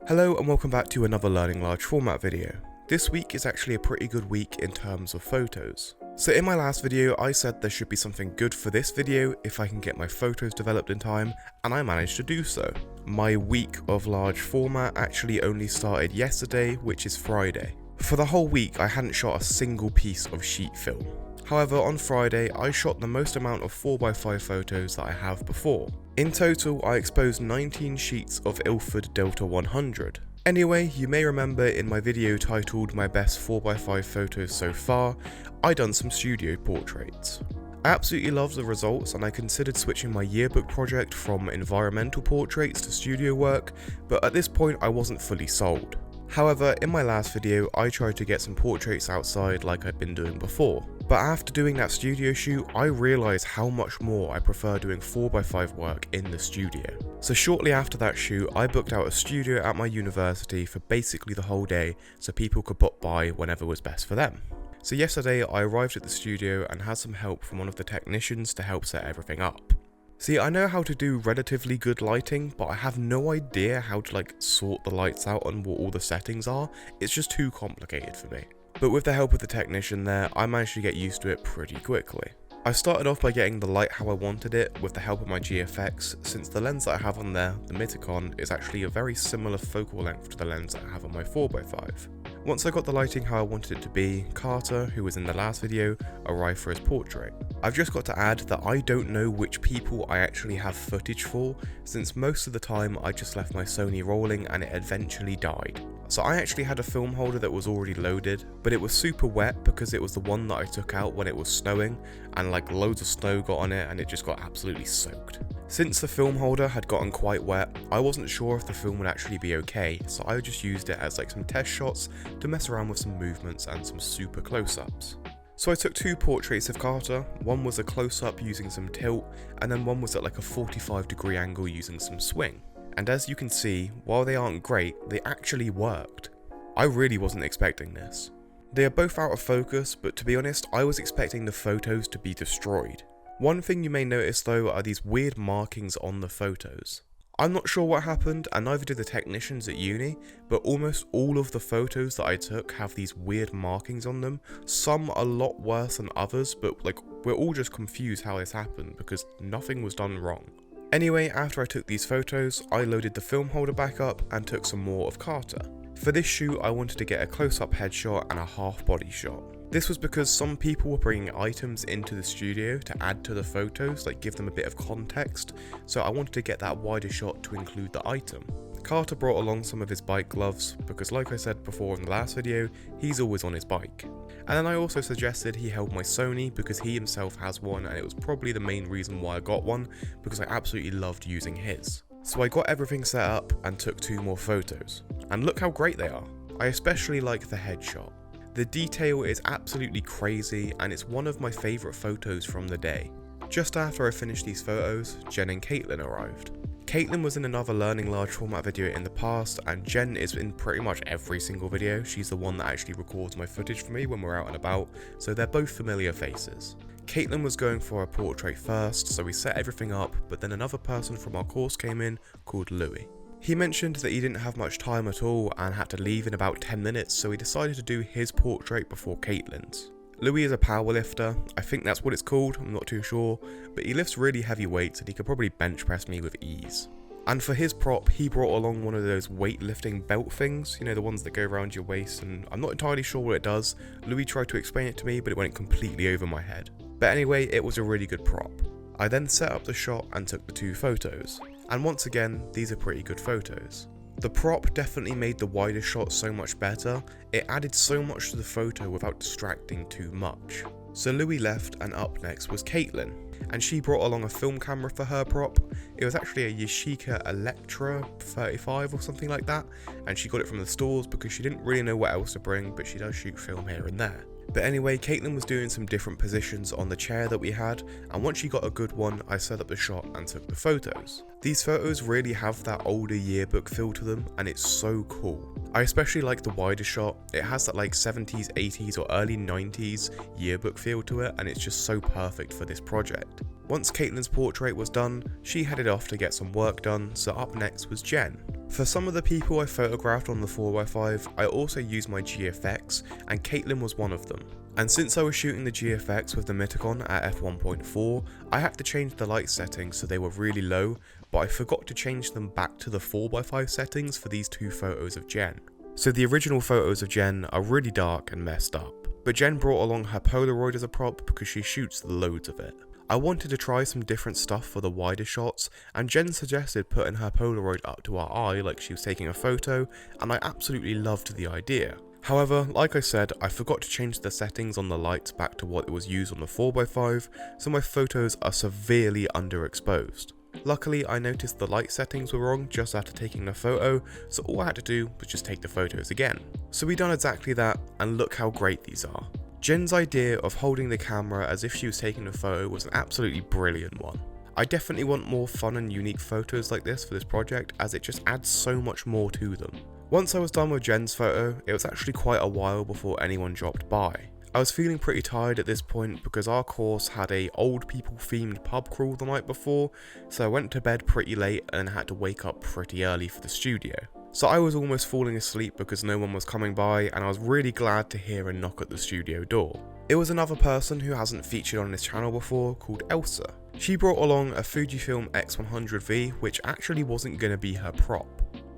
Hello and welcome back to another Learning Large Format video. This week is actually a pretty good week in terms of photos. So in my last video I said there should be something good for this video if I can get my photos developed in time, and I managed to do so. My week of large format actually only started yesterday, which is Friday. For the whole week I hadn't shot a single piece of sheet film. However, on Friday I shot the most amount of 4x5 photos that I have before. In total, I exposed 19 sheets of Ilford Delta 100. Anyway, you may remember in my video titled My Best 4x5 Photos So Far, I done some studio portraits. I absolutely loved the results and I considered switching my yearbook project from environmental portraits to studio work, but at this point I wasn't fully sold. However, in my last video I tried to get some portraits outside like I'd been doing before. But after doing that studio shoot, I realised how much more I prefer doing 4x5 work in the studio. So shortly after that shoot, I booked out a studio at my university for basically the whole day so people could pop by whenever was best for them. So yesterday I arrived at the studio and had some help from one of the technicians to help set everything up. See, I know how to do relatively good lighting, but I have no idea how to sort the lights out and what all the settings are. It's just too complicated for me. But with the help of the technician there, I managed to get used to it pretty quickly. I started off by getting the light how I wanted it with the help of my GFX, since the lens that I have on there, the Miticon, is actually a very similar focal length to the lens that I have on my 4x5. Once I got the lighting how I wanted it to be, Carter, who was in the last video, arrived for his portrait. I've just got to add that I don't know which people I actually have footage for, since most of the time I just left my Sony rolling and it eventually died. So I actually had a film holder that was already loaded, but it was super wet because it was the one that I took out when it was snowing, and loads of snow got on it and it just got absolutely soaked. Since the film holder had gotten quite wet, I wasn't sure if the film would actually be okay, so I just used it as some test shots to mess around with some movements and some super close-ups. So I took two portraits of Carter. One was a close-up using some tilt, and then one was at a 45-degree angle using some swing. And as you can see, while they aren't great, they actually worked. I really wasn't expecting this. They are both out of focus, but to be honest, I was expecting the photos to be destroyed. One thing you may notice though are these weird markings on the photos. I'm not sure what happened, and neither did the technicians at uni, but almost all of the photos that I took have these weird markings on them. Some a lot worse than others, but we're all just confused how this happened because nothing was done wrong. Anyway, after I took these photos, I loaded the film holder back up and took some more of Carter. For this shoot, I wanted to get a close-up headshot and a half-body shot. This was because some people were bringing items into the studio to add to the photos, give them a bit of context, so I wanted to get that wider shot to include the item. Carter brought along some of his bike gloves, because like I said before in the last video, he's always on his bike. And then I also suggested he held my Sony because he himself has one, and it was probably the main reason why I got one, because I absolutely loved using his. So I got everything set up and took two more photos. And look how great they are. I especially like the headshot. The detail is absolutely crazy and it's one of my favourite photos from the day. Just after I finished these photos, Jen and Caitlin arrived. Caitlin was in another Learning Large Format video in the past, and Jen is in pretty much every single video. She's the one that actually records my footage for me when we're out and about, so they're both familiar faces. Caitlin was going for a portrait first, so we set everything up, but then another person from our course came in called Louis. He mentioned that he didn't have much time at all and had to leave in about 10 minutes, so he decided to do his portrait before Caitlin's. Louis is a powerlifter, I think that's what it's called, I'm not too sure, but he lifts really heavy weights and he could probably bench press me with ease. And for his prop, he brought along one of those weightlifting belt things, the ones that go around your waist, and I'm not entirely sure what it does. Louis tried to explain it to me, but it went completely over my head. But anyway, it was a really good prop. I then set up the shot and took the two photos. And once again, these are pretty good photos. The prop definitely made the wider shot so much better. It added so much to the photo without distracting too much. So Louis left, and up next was Caitlin, and she brought along a film camera for her prop. It was actually a Yashica Electra 35 or something like that, and she got it from the stores because she didn't really know what else to bring, but she does shoot film here and there. But anyway, Caitlin was doing some different positions on the chair that we had, and once she got a good one, I set up the shot and took the photos. These photos really have that older yearbook feel to them, and it's so cool. I especially like the wider shot. It has that 70s, 80s or early 90s yearbook feel to it, and it's just so perfect for this project. Once Caitlin's portrait was done, she headed off to get some work done, so up next was Jen. For some of the people I photographed on the 4x5, I also used my GFX, and Caitlin was one of them. And since I was shooting the GFX with the Mythicon at f1.4, I had to change the light settings so they were really low, but I forgot to change them back to the 4x5 settings for these two photos of Jen. So the original photos of Jen are really dark and messed up, but Jen brought along her Polaroid as a prop because she shoots loads of it. I wanted to try some different stuff for the wider shots, and Jen suggested putting her Polaroid up to her eye like she was taking a photo, and I absolutely loved the idea. However, like I said, I forgot to change the settings on the lights back to what it was used on the 4x5, so my photos are severely underexposed. Luckily, I noticed the light settings were wrong just after taking the photo, so all I had to do was just take the photos again. So we done exactly that, and look how great these are. Jen's idea of holding the camera as if she was taking a photo was an absolutely brilliant one. I definitely want more fun and unique photos like this for this project, as it just adds so much more to them. Once I was done with Jen's photo, it was actually quite a while before anyone dropped by. I was feeling pretty tired at this point because our course had a old people themed pub crawl the night before, so I went to bed pretty late and had to wake up pretty early for the studio. So I was almost falling asleep because no one was coming by, and I was really glad to hear a knock at the studio door. It was another person who hasn't featured on this channel before, called Elsa. She brought along a Fujifilm X100V, which actually wasn't going to be her prop.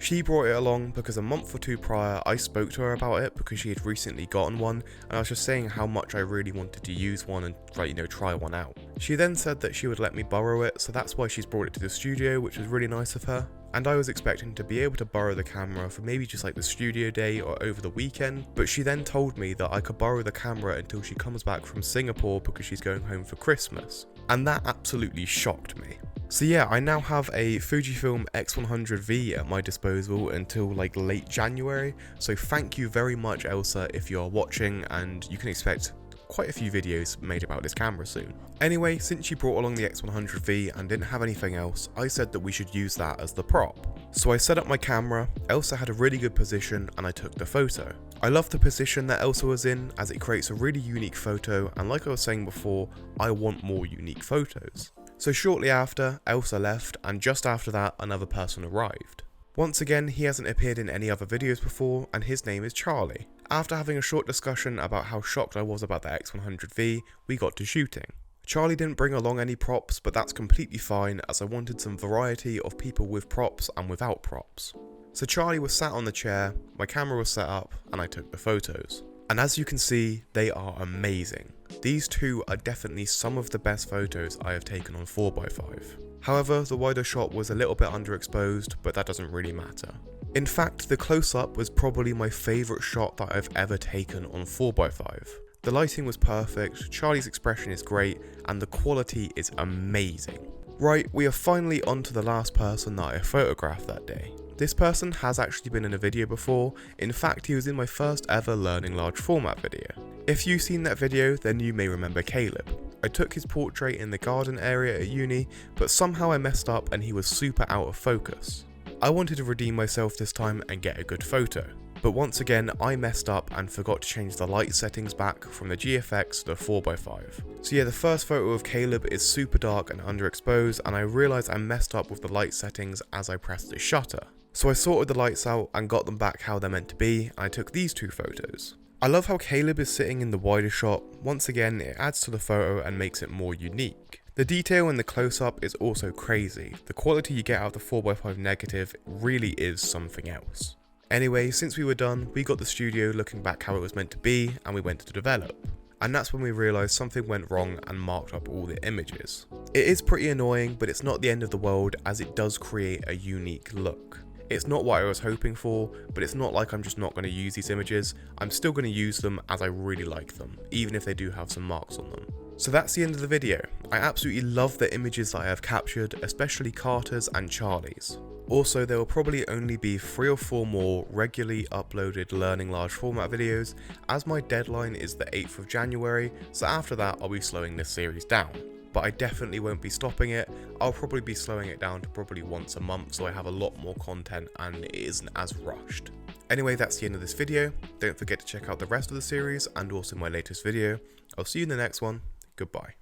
She brought it along because a month or two prior I spoke to her about it because she had recently gotten one, and I was just saying how much I really wanted to use one and try one out. She then said that she would let me borrow it, so that's why she's brought it to the studio, which was really nice of her. And I was expecting to be able to borrow the camera for maybe just like the studio day or over the weekend, but she then told me that I could borrow the camera until she comes back from Singapore because she's going home for Christmas. And that absolutely shocked me. So yeah, I now have a Fujifilm X100V at my disposal until like late January, so thank you very much Elsa if you are watching, and you can expect quite a few videos made about this camera soon. Anyway, since you brought along the X100V and didn't have anything else, I said that we should use that as the prop. So I set up my camera, Elsa had a really good position, and I took the photo. I love the position that Elsa was in as it creates a really unique photo, and like I was saying before, I want more unique photos. So shortly after, Elsa left, and just after that, another person arrived. Once again, he hasn't appeared in any other videos before, and his name is Charlie. After having a short discussion about how shocked I was about the X100V, we got to shooting. Charlie didn't bring along any props, but that's completely fine as I wanted some variety of people with props and without props. So Charlie was sat on the chair, my camera was set up, and I took the photos. And as you can see, they are amazing. These two are definitely some of the best photos I have taken on 4x5. However, the wider shot was a little bit underexposed, but that doesn't really matter. In fact, the close-up was probably my favourite shot that I've ever taken on 4x5. The lighting was perfect, Charlie's expression is great, and the quality is amazing. Right, we are finally on to the last person that I photographed that day. This person has actually been in a video before. In fact, he was in my first ever learning large format video. If you've seen that video, then you may remember Caleb. I took his portrait in the garden area at uni, but somehow I messed up and he was super out of focus. I wanted to redeem myself this time and get a good photo. But once again, I messed up and forgot to change the light settings back from the GFX to the 4x5. So yeah, the first photo of Caleb is super dark and underexposed, and I realised I messed up with the light settings as I pressed the shutter. So I sorted the lights out and got them back how they're meant to be, and I took these two photos. I love how Caleb is sitting in the wider shot. Once again, it adds to the photo and makes it more unique. The detail in the close-up is also crazy. The quality you get out of the 4x5 negative really is something else. Anyway, since we were done, we got the studio looking back how it was meant to be, and we went to develop. And that's when we realised something went wrong and marked up all the images. It is pretty annoying, but it's not the end of the world as it does create a unique look. It's not what I was hoping for, but it's not like I'm just not going to use these images. I'm still going to use them as I really like them, even if they do have some marks on them. So that's the end of the video. I absolutely love the images that I have captured, especially Carter's and Charlie's. Also, there will probably only be 3 or 4 more regularly uploaded learning large format videos, as my deadline is the 8th of January, so after that I'll be slowing this series down. But I definitely won't be stopping it. I'll probably be slowing it down to probably once a month so I have a lot more content and it isn't as rushed. Anyway, that's the end of this video. Don't forget to check out the rest of the series and also my latest video. I'll see you in the next one. Goodbye.